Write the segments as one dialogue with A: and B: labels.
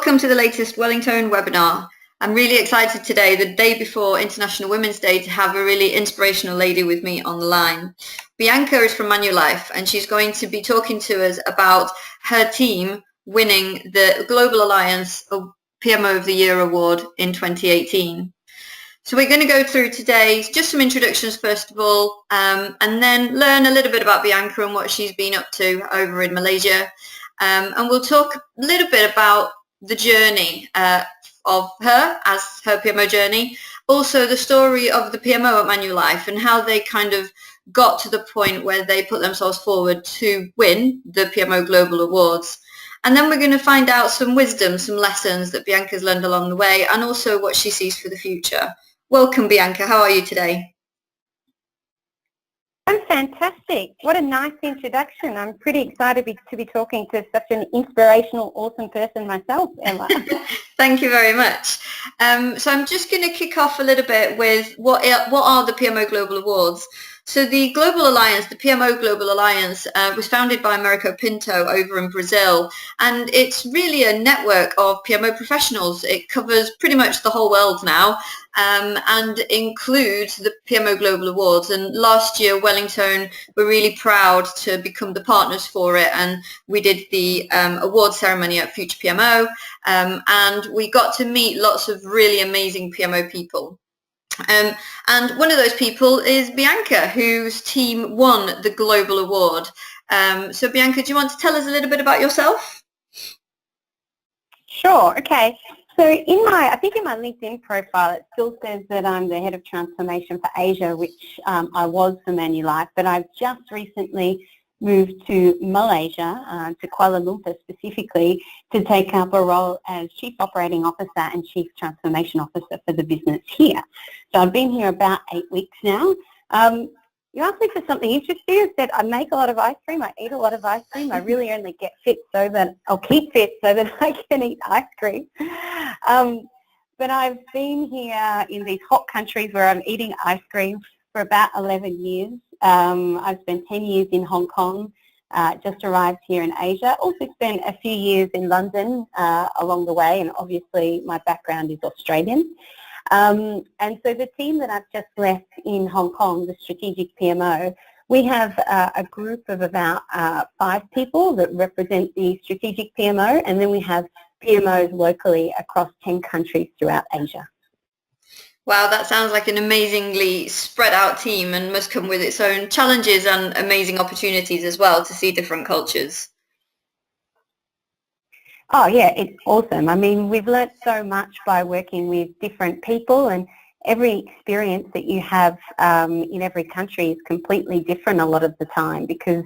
A: Welcome to the latest Wellingtone webinar. I'm really excited today, the day before International Women's Day, to have a really inspirational lady with me on the line. Bianca is from Manulife, and she's going to be talking to us about her team winning the Global Alliance PMO of the Year award in 2018. So we're going to go through today just some introductions first of all, and then learn a little bit about Bianca and what she's been up to over in Malaysia. And we'll talk a little bit about the journey of her as her PMO journey, also the story of the PMO at Manulife and how they kind of got to the point where they put themselves forward to win the PMO Global Awards. And then we're going to find out some wisdom, some lessons that Bianca's learned along the way, and also what she sees for the future. Welcome, Bianca. How are you today?
B: I'm fantastic. What a nice introduction. I'm pretty excited to be talking to such an inspirational, awesome person myself, Emma.
A: Thank you very much. So I'm just going to kick off a little bit with what are the PMO Global Awards? So the Global Alliance, the PMO Global Alliance, was founded by Americo Pinto over in Brazil, and it's really a network of PMO professionals. It covers pretty much the whole world now, and includes the PMO Global Awards. And last year, Wellingtone were really proud to become the partners for it, and we did the award ceremony at Future PMO, and we got to meet lots of really amazing PMO people. And one of those people is Bianca, whose team won the Global Award. So Bianca, do you want to tell us a little bit about yourself?
B: Sure, okay. So I think in my LinkedIn profile it still says that I'm the Head of Transformation for Asia, which I was for Manulife, but I've just recently moved to Malaysia, to Kuala Lumpur specifically, to take up a role as Chief Operating Officer and Chief Transformation Officer for the business here. So I've been here about 8 weeks now. You asked me for something interesting. I said I make a lot of ice cream. I eat a lot of ice cream. I really only get fit so that I'll keep fit so that I can eat ice cream. But I've been here in these hot countries where I'm eating ice cream for about 11 years. I've spent 10 years in Hong Kong, just arrived here in Asia. Also spent a few years in London along the way, and obviously my background is Australian. And so the team that I've just left in Hong Kong, the Strategic PMO, we have a group of about 5 people that represent the Strategic PMO, and then we have PMOs locally across 10 countries throughout Asia.
A: Wow, that sounds like an amazingly spread out team and must come with its own challenges and amazing opportunities as well to see different cultures.
B: Oh yeah, it's awesome. I mean, we've learnt so much by working with different people, and every experience that you have in every country is completely different a lot of the time because,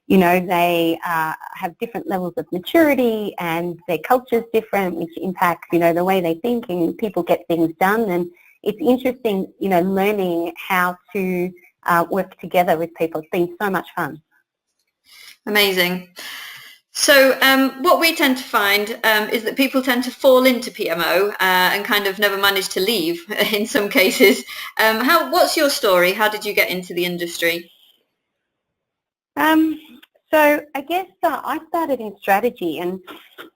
B: you know, they have different levels of maturity and their culture's different, which impacts, you know, the way they think and people get things done. And it's interesting, you know, learning how to work together with people. It's been so much fun.
A: Amazing. So what we tend to find is that people tend to fall into PMO and kind of never manage to leave in some cases. What's your story? How did you get into the industry?
B: So I guess I started in strategy, and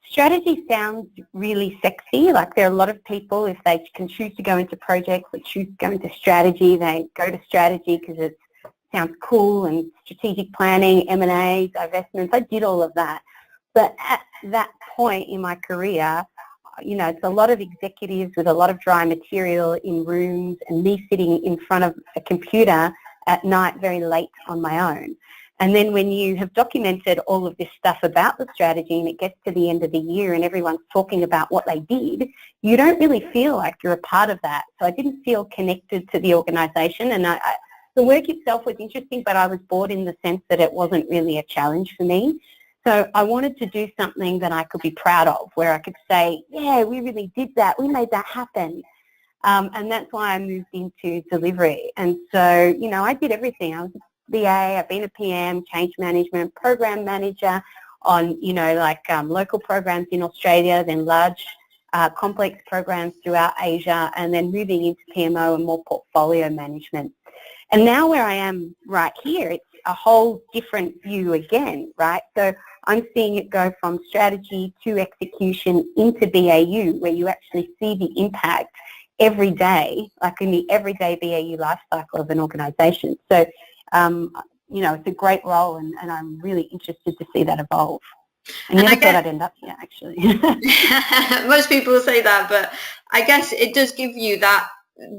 B: strategy sounds really sexy. Like there are a lot of people, if they can choose to go into projects or choose to go into strategy, they go to strategy because it sounds cool, and strategic planning, M&A, divestments. I did all of that. But at that point in my career, you know, it's a lot of executives with a lot of dry material in rooms and me sitting in front of a computer at night very late on my own. And then when you have documented all of this stuff about the strategy and it gets to the end of the year and everyone's talking about what they did, you don't really feel like you're a part of that. So I didn't feel connected to the organisation, and the work itself was interesting, but I was bored in the sense that it wasn't really a challenge for me. So I wanted to do something that I could be proud of, where I could say, yeah, we really did that. We made that happen. And that's why I moved into delivery. And so, you know, I did everything. I was a BA, I've been a PM, change management, program manager on, you know, like local programs in Australia, then large complex programs throughout Asia, and then moving into PMO and more portfolio management. And now where I am right here, a whole different view again, right? So I'm seeing it go from strategy to execution into BAU, where you actually see the impact every day, like in the everyday BAU life cycle of an organisation. So, it's a great role, and I'm really interested to see that evolve. I never thought I'd end up here, actually.
A: Most people say that, but I guess it does give you that,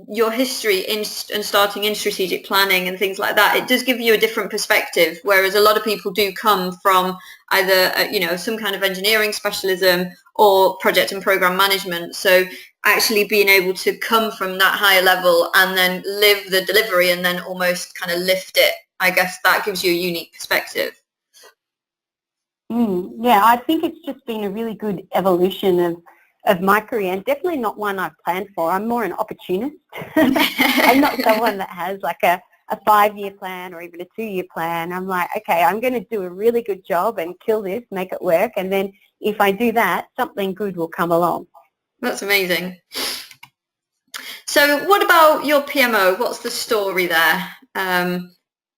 A: your history in and starting in strategic planning and things like that, it does give you a different perspective, whereas a lot of people do come from either some kind of engineering specialism or project and program management. So actually being able to come from that higher level and then live the delivery and then almost kind of lift it, I guess that gives you a unique perspective.
B: Yeah, I think it's just been a really good evolution of my career, and definitely not one I've planned for. I'm more an opportunist. I'm not someone that has like a 5-year plan or even a 2-year plan. I'm like, okay, I'm going to do a really good job and kill this, make it work, and then if I do that, something good will come along.
A: That's amazing. So what about your PMO? What's the story there?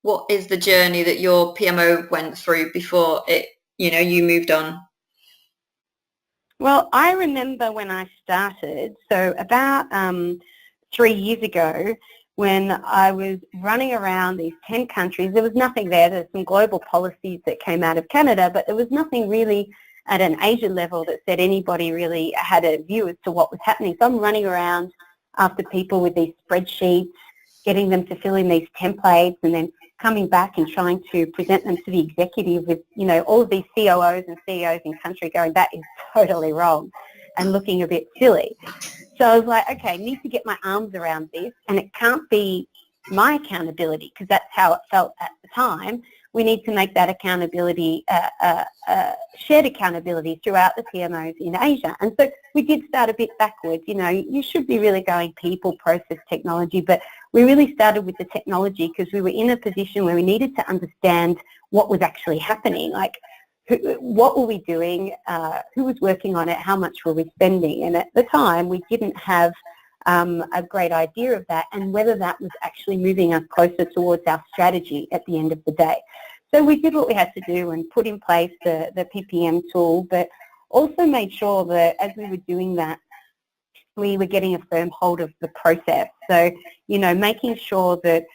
A: What is the journey that your PMO went through before you moved on?
B: Well, I remember when I started, so about 3 years ago, when I was running around these 10 countries. There was nothing there. There's some global policies that came out of Canada, but there was nothing really at an Asian level that said anybody really had a view as to what was happening. So I'm running around after people with these spreadsheets, getting them to fill in these templates, and then coming back and trying to present them to the executive with, all of these COOs and CEOs in country going, that is totally wrong, and looking a bit silly. So I was like, okay, I need to get my arms around this, and it can't be my accountability, because that's how it felt at the time. We need to make that accountability shared accountability throughout the PMOs in Asia. And so we did start a bit backwards. You should be really going people, process, technology, but we really started with the technology because we were in a position where we needed to understand what was actually happening, like what were we doing, who was working on it, how much were we spending. And at the time, we didn't have a great idea of that, and whether that was actually moving us closer towards our strategy at the end of the day. So we did what we had to do and put in place the PPM tool, but also made sure that as we were doing that, we were getting a firm hold of the process. So, making sure that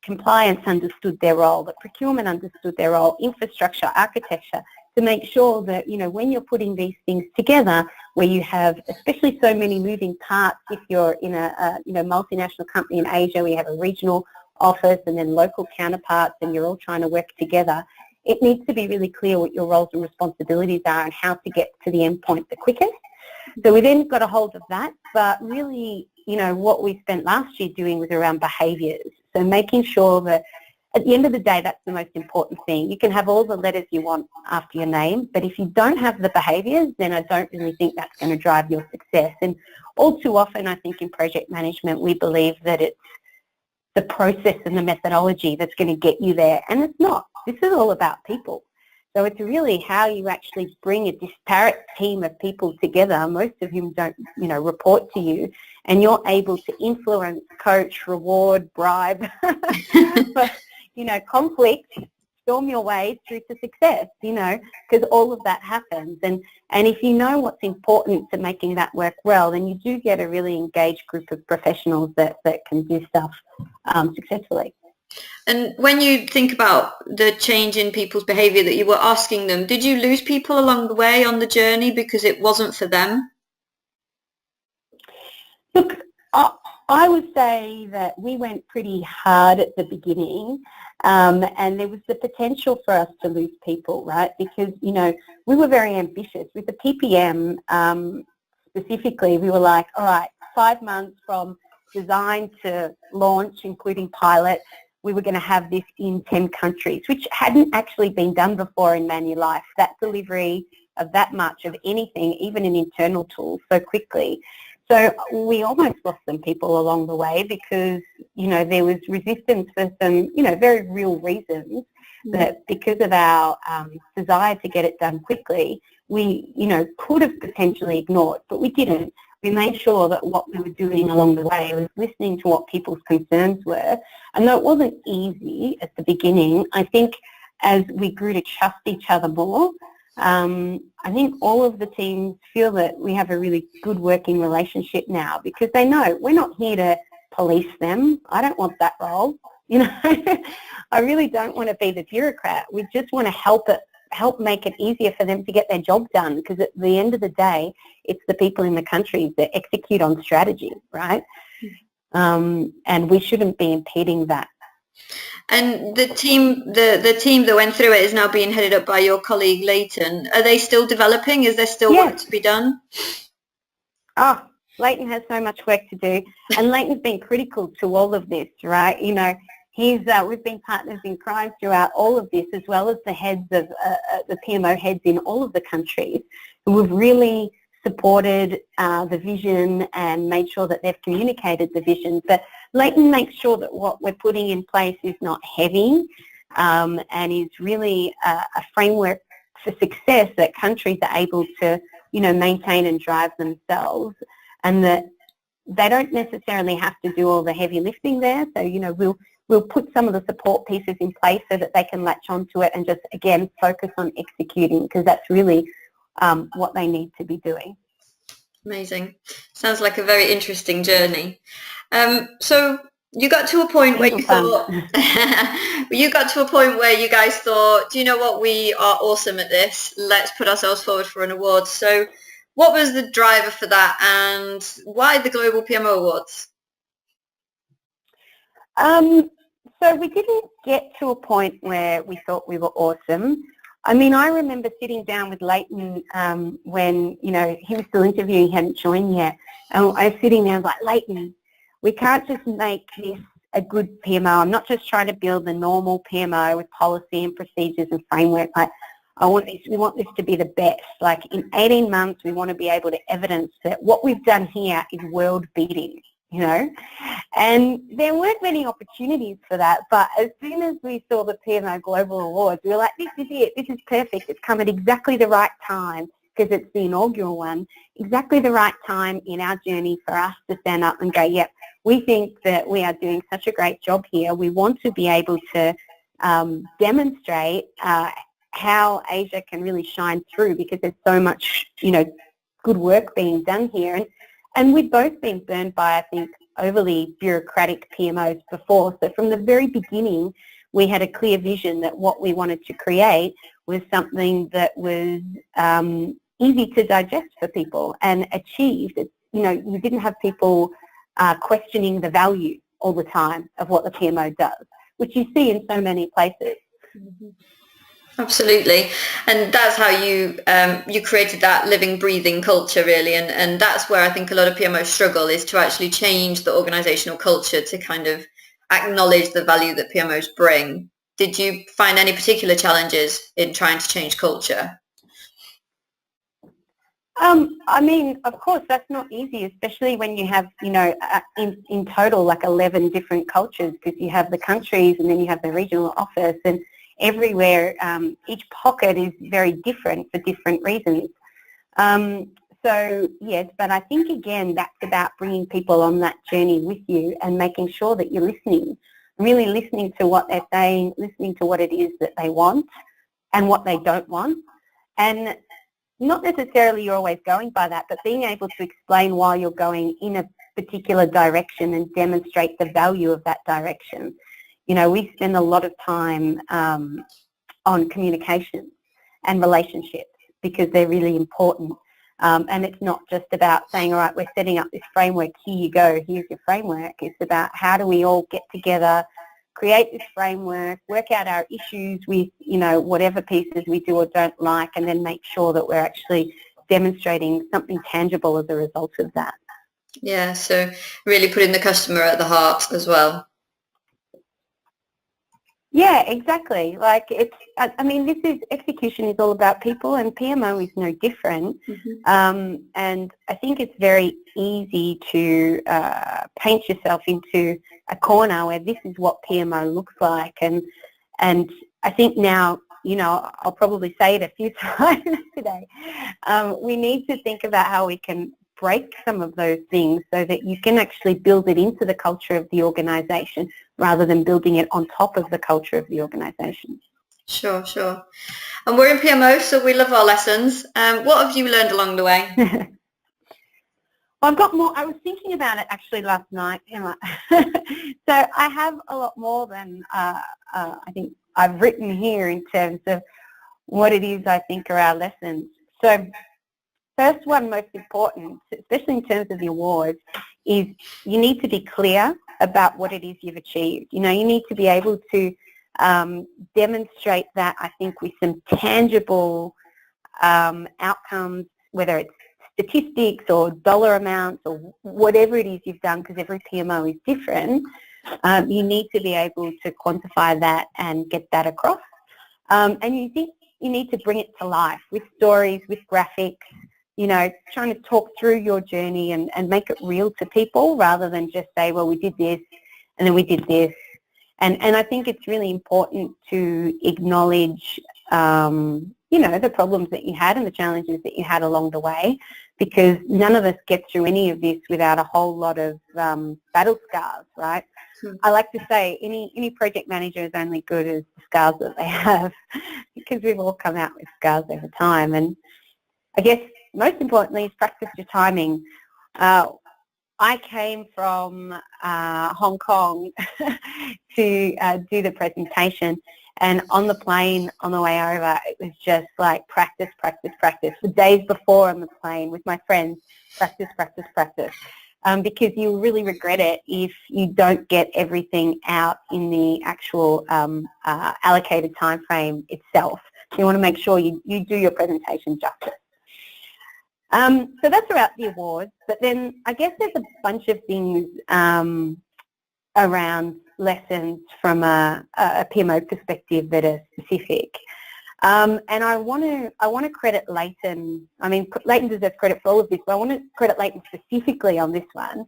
B: compliance understood their role, that procurement understood their role, infrastructure, architecture, to make sure that, when you're putting these things together, where you have especially so many moving parts, if you're in a multinational company in Asia, where you have a regional office and then local counterparts and you're all trying to work together, it needs to be really clear what your roles and responsibilities are and how to get to the end point the quickest. So we then got a hold of that, but really, what we spent last year doing was around behaviours. So making sure that at the end of the day, that's the most important thing. You can have all the letters you want after your name, but if you don't have the behaviours, then I don't really think that's going to drive your success. And all too often, I think in project management, we believe that it's the process and the methodology that's going to get you there, and it's not. This is all about people. So it's really how you actually bring a disparate team of people together, most of whom don't, report to you, and you're able to influence, coach, reward, bribe, but, conflict, storm your way through to success, because all of that happens. And if you know what's important to making that work well, then you do get a really engaged group of professionals that can do stuff successfully.
A: And when you think about the change in people's behaviour that you were asking them, did you lose people along the way on the journey because it wasn't for them?
B: Look, I would say that we went pretty hard at the beginning, and there was the potential for us to lose people, right? Because, we were very ambitious. With the PPM specifically, we were like, all right, 5 months from design to launch, including pilot, we were going to have this in 10 countries, which hadn't actually been done before in Manulife, that delivery of that much of anything, even an internal tool, so quickly. So we almost lost some people along the way because, there was resistance for some, very real reasons that because of our desire to get it done quickly, we, could have potentially ignored, but we didn't. we made sure that what we were doing along the way was listening to what people's concerns were. And though it wasn't easy at the beginning, I think as we grew to trust each other more, I think all of the teams feel that we have a really good working relationship now, because they know we're not here to police them. I don't want that role. You know, I really don't want to be the bureaucrat. We just want to help make it easier for them to get their job done, because at the end of the day, it's the people in the country that execute on strategy, right? And we shouldn't be impeding that.
A: And the team that went through it is now being headed up by your colleague Leighton. Are they still developing? Is there still work to be done?
B: Oh, Leighton has so much work to do, and Leighton's been critical to all of this, right? You know, we've been partners in crime throughout all of this, as well as the heads of the PMO heads in all of the countries, who have really supported the vision and made sure that they've communicated the vision. But Leighton makes sure that what we're putting in place is not heavy, and is really a framework for success that countries are able to, you know, maintain and drive themselves, and that they don't necessarily have to do all the heavy lifting there. So, you know, we'll put some of the support pieces in place so that they can latch onto it and just, again, focus on executing, because that's really what they need to be doing.
A: Amazing. Sounds like a very interesting journey. So you got to a point where you thought, you got to a point where you guys thought, do you know what, we are awesome at this. Let's put ourselves forward for an award. So what was the driver for that, and why the Global PMO Awards?
B: So we didn't get to a point where we thought we were awesome. I mean, I remember sitting down with Leighton when, you know, he was still interviewing, he hadn't joined yet. And I was sitting there, I was like, Leighton, we can't just make this a good PMO. I'm not just trying to build the normal PMO with policy and procedures and framework. Like, we want this to be the best. Like, in 18 months, we want to be able to evidence that what we've done here is world beating, you know. And there weren't many opportunities for that, but as soon as we saw the PMO Global Awards, we were like, this is it, this is perfect, it's come at exactly the right time, because it's the inaugural one, exactly the right time in our journey for us to stand up and go, yep, we think that we are doing such a great job here. We want to be able to demonstrate how Asia can really shine through, because there's so much, you know, good work being done here. And we've both been burned by, I think, overly bureaucratic PMOs before. So from the very beginning, we had a clear vision that what we wanted to create was something that was easy to digest for people and achieved. You know, you didn't have people questioning the value all the time of what the PMO does, which you see in so many places.
A: Mm-hmm. Absolutely, and that's how you created that living, breathing culture, really, and that's where I think a lot of PMOs struggle, is to actually change the organisational culture to kind of acknowledge the value that PMOs bring. Did you find any particular challenges in trying to change culture?
B: I mean, of course, that's not easy, especially when you have, you know, in total like 11 different cultures, because you have the countries and then you have the regional office, and everywhere, each pocket is very different for different reasons. So, yes, but I think, again, that's about bringing people on that journey with you and making sure that you're listening, really listening to what they're saying, listening to what it is that they want and what they don't want. And not necessarily you're always going by that, but being able to explain why you're going in a particular direction and demonstrate the value of that direction. You know, we spend a lot of time on communication and relationships, because they're really important. And it's not just about saying, all right, we're setting up this framework, here you go, here's your framework. It's about how do we all get together, create this framework, work out our issues with, you know, whatever pieces we do or don't like, and then make sure that we're actually demonstrating something tangible as a result of that.
A: Yeah, so really putting the customer at the heart as well.
B: Yeah, exactly. Like, it's, I mean, execution is all about people, and PMO is no different. Mm-hmm. And I think it's very easy to paint yourself into a corner where this is what PMO looks like. And I think now, you know, I'll probably say it a few times today, we need to think about how we can break some of those things so that you can actually build it into the culture of the organisation rather than building it on top of the culture of the organisation.
A: Sure, sure. And we're in PMO, so we love our lessons. What have you learned along the way?
B: Well, I've got more. I was thinking about it actually last night, Emma. So I have a lot more than I think I've written here in terms of what it is I think are our lessons. So first one, most important, especially in terms of the awards, is you need to be clear about what it is you've achieved. You know, you need to be able to demonstrate that, I think, with some tangible outcomes, whether it's statistics or dollar amounts or whatever it is you've done, because every PMO is different. You need to be able to quantify that and get that across. And you think you need to bring it to life with stories, with graphics, you know, trying to talk through your journey and make it real to people rather than just say, well, we did this and then we did this. And I think it's really important to acknowledge, you know, the problems that you had and the challenges that you had along the way, because none of us get through any of this without a whole lot of battle scars, right? I like to say any project manager is only good as the scars that they have, because we've all come out with scars over time. And I guess most importantly is practice your timing. I came from Hong Kong to do the presentation, and on the plane on the way over, it was just like practice, practice, practice. The days before on the plane with my friends, practice, practice, practice. Because you really regret it if you don't get everything out in the actual allocated time frame itself. You want to make sure you do your presentation justice. So that's about the awards, but then I guess there's a bunch of things around lessons from a PMO perspective that are specific. And I want to credit Leighton. I mean, Leighton deserves credit for all of this, but I want to credit Leighton specifically on this one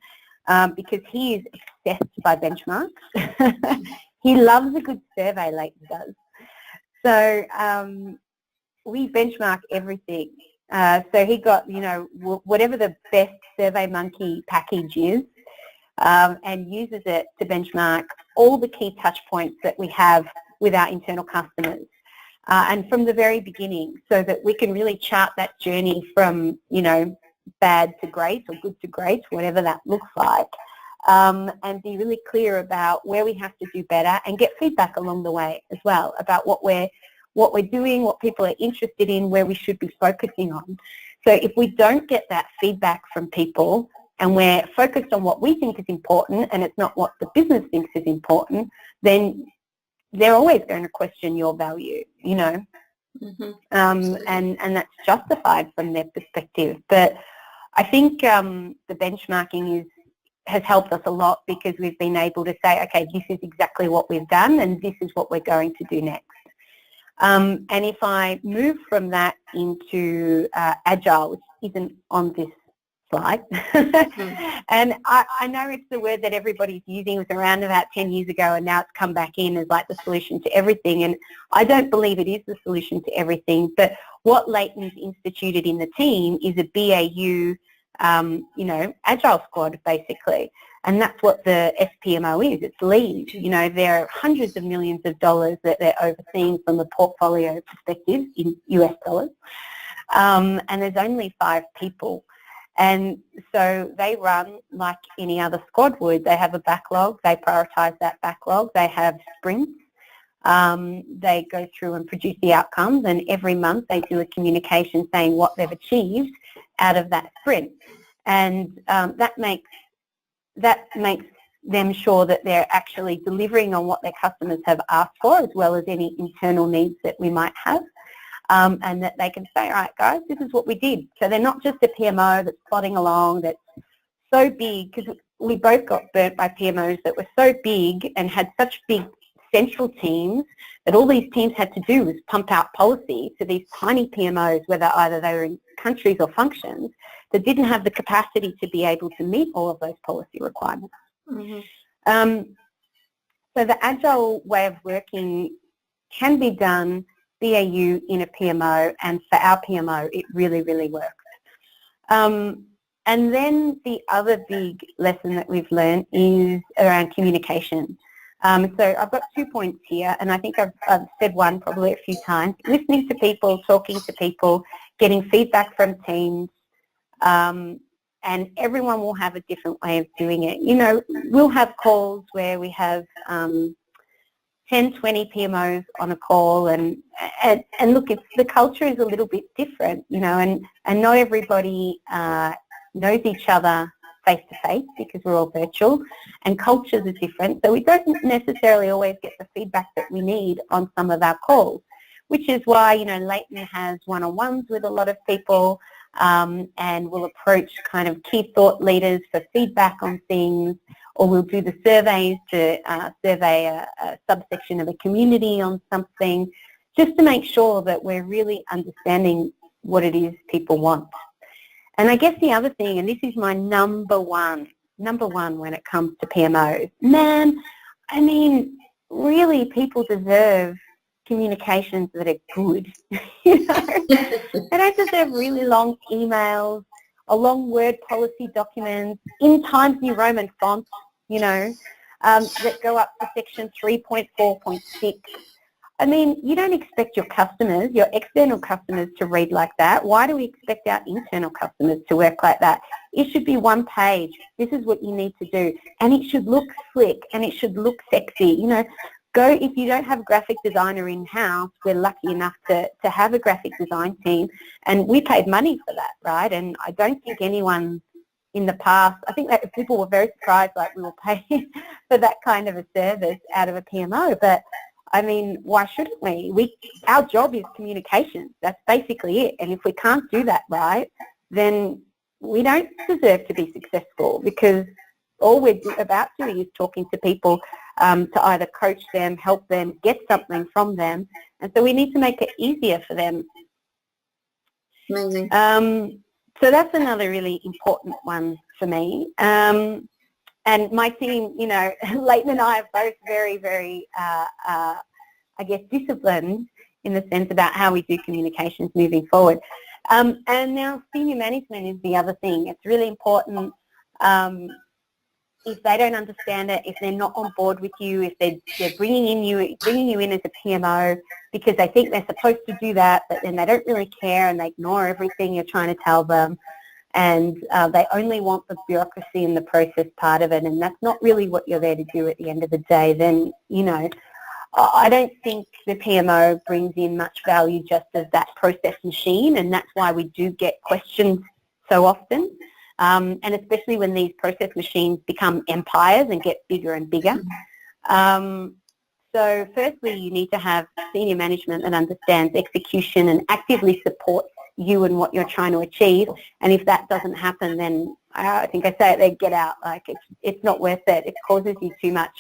B: because he is obsessed by benchmarks. He loves a good survey, Leighton does. So we benchmark everything. So he got, you know, whatever the best SurveyMonkey package is, and uses it to benchmark all the key touch points that we have with our internal customers. And from the very beginning, so that we can really chart that journey from, you know, bad to great or good to great, whatever that looks like, and be really clear about where we have to do better and get feedback along the way as well about what we're doing, what people are interested in, where we should be focusing on. So if we don't get that feedback from people and we're focused on what we think is important and it's not what the business thinks is important, then they're always going to question your value, you know, and that's justified from their perspective. But I think the benchmarking has helped us a lot because we've been able to say, okay, this is exactly what we've done and this is what we're going to do next. And if I move from that into Agile, which isn't on this slide, and I know it's the word that everybody's using. It was around about 10 years ago and now it's come back in as like the solution to everything, and I don't believe it is the solution to everything, but what Leighton's instituted in the team is a BAU, you know, Agile squad basically. And that's what the SPMO is. It's lead. You know, there are hundreds of millions of dollars that they're overseeing from a portfolio perspective in US dollars. And there's only 5 people. And so they run like any other squad would. They have a backlog. They prioritise that backlog. They have sprints. They go through and produce the outcomes. And every month they do a communication saying what they've achieved out of that sprint. And that makes them sure that they're actually delivering on what their customers have asked for, as well as any internal needs that we might have, and that they can say, all right, guys, this is what we did. So they're not just a PMO that's plodding along, that's so big, because we both got burnt by PMOs that were so big and had such big central teams that all these teams had to do was pump out policy to these tiny PMOs, whether either they were in countries or functions, that didn't have the capacity to be able to meet all of those policy requirements. So the Agile way of working can be done BAU in a PMO, and for our PMO it really, really works. And then the other big lesson that we've learned is around communication. So I've got 2 points here, and I think I've said one probably a few times. Listening to people, talking to people, getting feedback from teams, and everyone will have a different way of doing it. You know, we'll have calls where we have 10, 20 PMOs on a call, and look, the culture is a little bit different, you know, and not everybody knows each other face-to-face because we're all virtual, and cultures are different, so we don't necessarily always get the feedback that we need on some of our calls, which is why, you know, Leighton has one-on-ones with a lot of people, and we'll approach kind of key thought leaders for feedback on things, or we'll do the surveys to survey a subsection of a community on something, just to make sure that we're really understanding what it is people want. And I guess the other thing, and this is my number one when it comes to PMOs, man, I mean, really people deserve communications that are good. You know, they don't deserve really long emails, a long word policy documents in Times New Roman font, you know, that go up to section 3.4.6. I mean, you don't expect your customers, your external customers, to read like that. Why do we expect our internal customers to work like that? It should be one page. This is what you need to do. And it should look slick, and it should look sexy. You know, if you don't have a graphic designer in-house, we're lucky enough to have a graphic design team, and we paid money for that, right? And I don't think anyone in the past, I think that people were very surprised, like, we were paying for that kind of a service out of a PMO, but I mean, why shouldn't we? Our job is communication. That's basically it. And if we can't do that right, then we don't deserve to be successful, because all we're about doing is talking to people to either coach them, help them, get something from them. And so we need to make it easier for them.
A: Amazing.
B: So that's another really important one for me. And my team, you know, Leighton and I are both very, very, I guess, disciplined in the sense about how we do communications moving forward. And now senior management is the other thing. It's really important. If they don't understand it, if they're not on board with you, if they're bringing you in as a PMO because they think they're supposed to do that, but then they don't really care and they ignore everything you're trying to tell them, and they only want the bureaucracy and the process part of it, and that's not really what you're there to do at the end of the day, then, you know, I don't think the PMO brings in much value just as that process machine, and that's why we do get questions so often, and especially when these process machines become empires and get bigger and bigger. So firstly, you need to have senior management that understands execution and actively supports you and what you're trying to achieve. And if that doesn't happen, then I think I say it there, get out. Like, it's not worth it. It causes you too much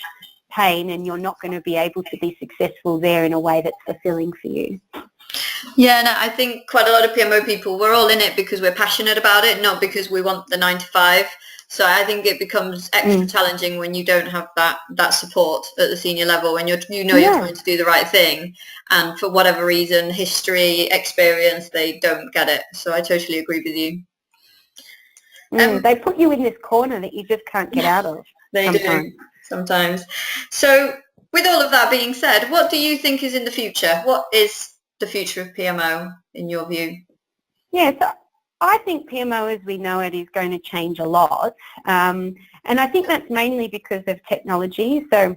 B: pain, and you're not going to be able to be successful there in a way that's fulfilling for you.
A: Yeah, no, I think quite a lot of PMO people, we're all in it because we're passionate about it, not because we want the 9 to 5. So I think it becomes extra challenging when you don't have that support at the senior level, when you're trying to do the right thing, and for whatever reason, history, experience, they don't get it. So I totally agree with you.
B: They put you in this corner that you just can't get out of.
A: They do sometimes. So with all of that being said, what do you think is in the future? What is the future of PMO in your view?
B: Yeah, so I think PMO as we know it is going to change a lot, and I think that's mainly because of technology. So,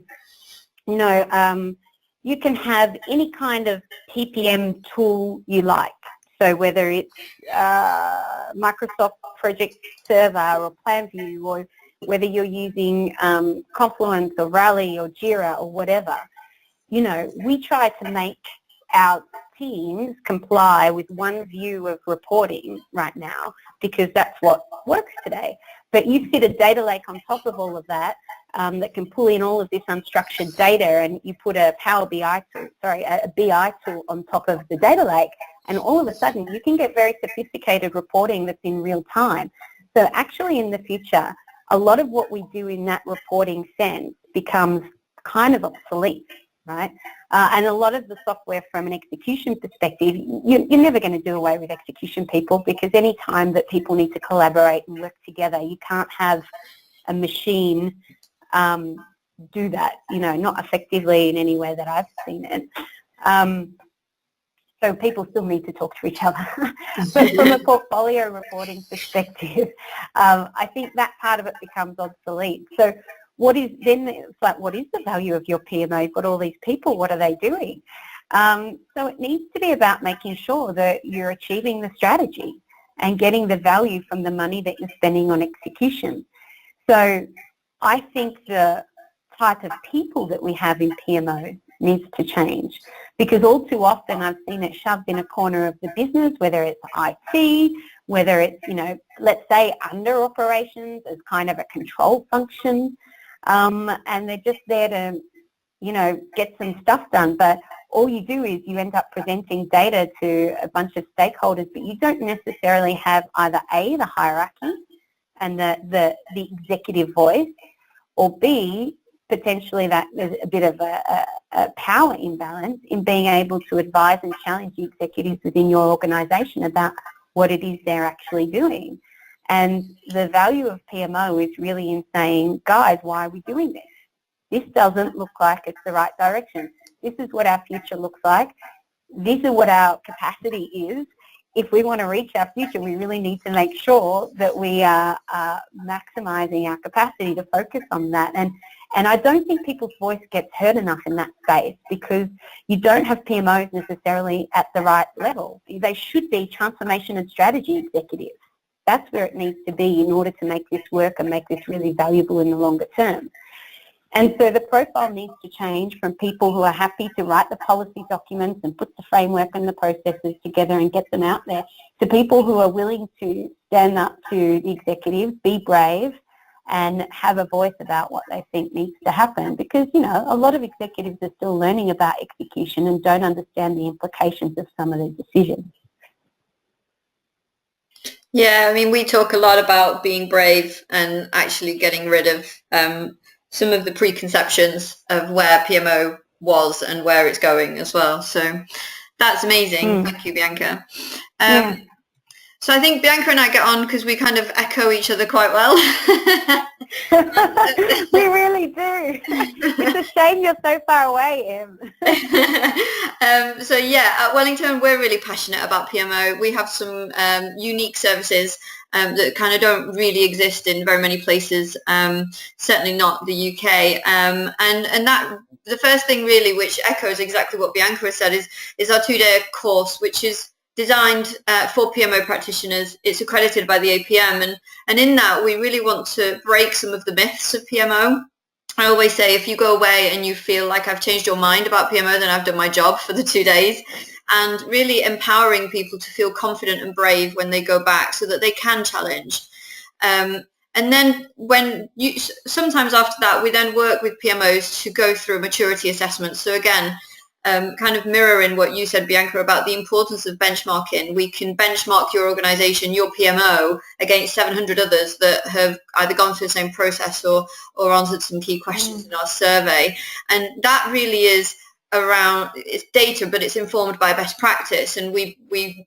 B: you know, you can have any kind of PPM tool you like. So whether it's Microsoft Project Server or PlanView, or whether you're using Confluence or Rally or Jira or whatever, you know, we try to make our teams comply with one view of reporting right now, because that's what works today. But you sit a data lake on top of all of that that can pull in all of this unstructured data, and you put a a BI tool on top of the data lake, and all of a sudden you can get very sophisticated reporting that's in real time. So actually in the future, a lot of what we do in that reporting sense becomes kind of obsolete, right? And a lot of the software from an execution perspective, you're never going to do away with execution people, because any time that people need to collaborate and work together, you can't have a machine do that, not effectively in any way that I've seen it. So people still need to talk to each other. But from a portfolio reporting perspective, I think that part of it becomes obsolete. So what is the value of your PMO? You've got all these people, what are they doing? So it needs to be about making sure that you're achieving the strategy and getting the value from the money that you're spending on execution. So I think the type of people that we have in PMO needs to change, because all too often I've seen it shoved in a corner of the business, whether it's IT, whether it's, let's say under operations as kind of a control function, and they're just there to, get some stuff done. But all you do is you end up presenting data to a bunch of stakeholders, but you don't necessarily have either A, the hierarchy and the executive voice, or B, potentially that there's a bit of a power imbalance in being able to advise and challenge the executives within your organisation about what it is they're actually doing. And the value of PMO is really in saying, guys, why are we doing this? This doesn't look like it's the right direction. This is what our future looks like. This is what our capacity is. If we want to reach our future, we really need to make sure that we are maximising our capacity to focus on that. And I don't think people's voice gets heard enough in that space, because you don't have PMOs necessarily at the right level. They should be transformation and strategy executives. That's where it needs to be in order to make this work and make this really valuable in the longer term. And so the profile needs to change from people who are happy to write the policy documents and put the framework and the processes together and get them out there, to people who are willing to stand up to the executives, be brave, and have a voice about what they think needs to happen. Because, a lot of executives are still learning about execution and don't understand the implications of some of their decisions.
A: Yeah, I mean, we talk a lot about being brave and actually getting rid of some of the preconceptions of where PMO was and where it's going as well. So that's amazing. Thank you, Bianca. So I think Bianca and I get on because we kind of echo each other quite well.
B: We really do. It's a shame you're so far away, Em.
A: So yeah, at Wellington, we're really passionate about PMO. We have some unique services that kind of don't really exist in very many places, certainly not the UK. And that the first thing really, which echoes exactly what Bianca has said, is our 2-day course, which is designed for PMO practitioners. It's accredited by the APM, and in that we really want to break some of the myths of PMO. I always say, if you go away and you feel like I've changed your mind about PMO, then I've done my job for the 2 days. And really empowering people to feel confident and brave when they go back, so that they can challenge. And then sometimes after that, we then work with PMOs to go through a maturity assessment. So again, kind of mirroring what you said, Bianca, about the importance of benchmarking. We can benchmark your organisation, your PMO, against 700 others that have either gone through the same process or answered some key questions in our survey. And that really is around, it's data, but it's informed by best practice. And we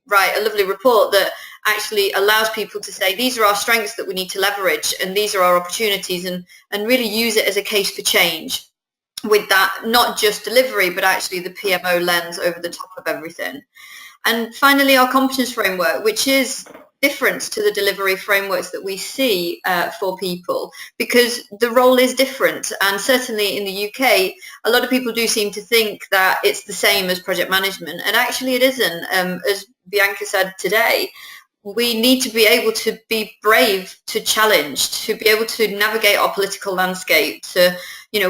A: write a lovely report that actually allows people to say, these are our strengths that we need to leverage, and these are our opportunities, and really use it as a case for change. With that, not just delivery, but actually the PMO lens over the top of everything. And finally, our competence framework, which is different to the delivery frameworks that we see for people, because the role is different. And certainly in the UK, a lot of people do seem to think that it's the same as project management. And actually it isn't. As Bianca said today, we need to be able to be brave to challenge, to be able to navigate our political landscape, to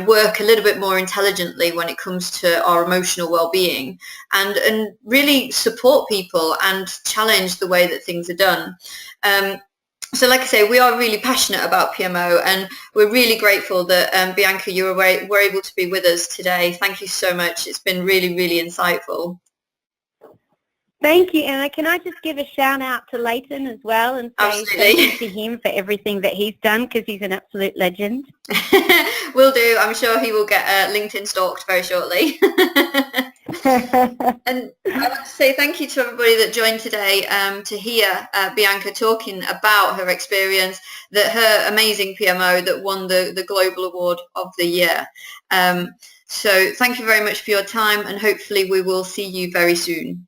A: work a little bit more intelligently when it comes to our emotional well-being, and really support people and challenge the way that things are done. So like I say, we are really passionate about PMO, and we're really grateful that Bianca, you were able to be with us today. Thank you so much. It's been really, really insightful.
B: Thank you, Emma. Can I just give a shout out to Leighton as well and say thank you to him for everything that he's done, because he's an absolute legend.
A: Will do. I'm sure he will get LinkedIn stalked very shortly. And I want to say thank you to everybody that joined today to hear Bianca talking about her experience, that her amazing PMO that won the Global Award of the Year. So thank you very much for your time, and hopefully we will see you very soon.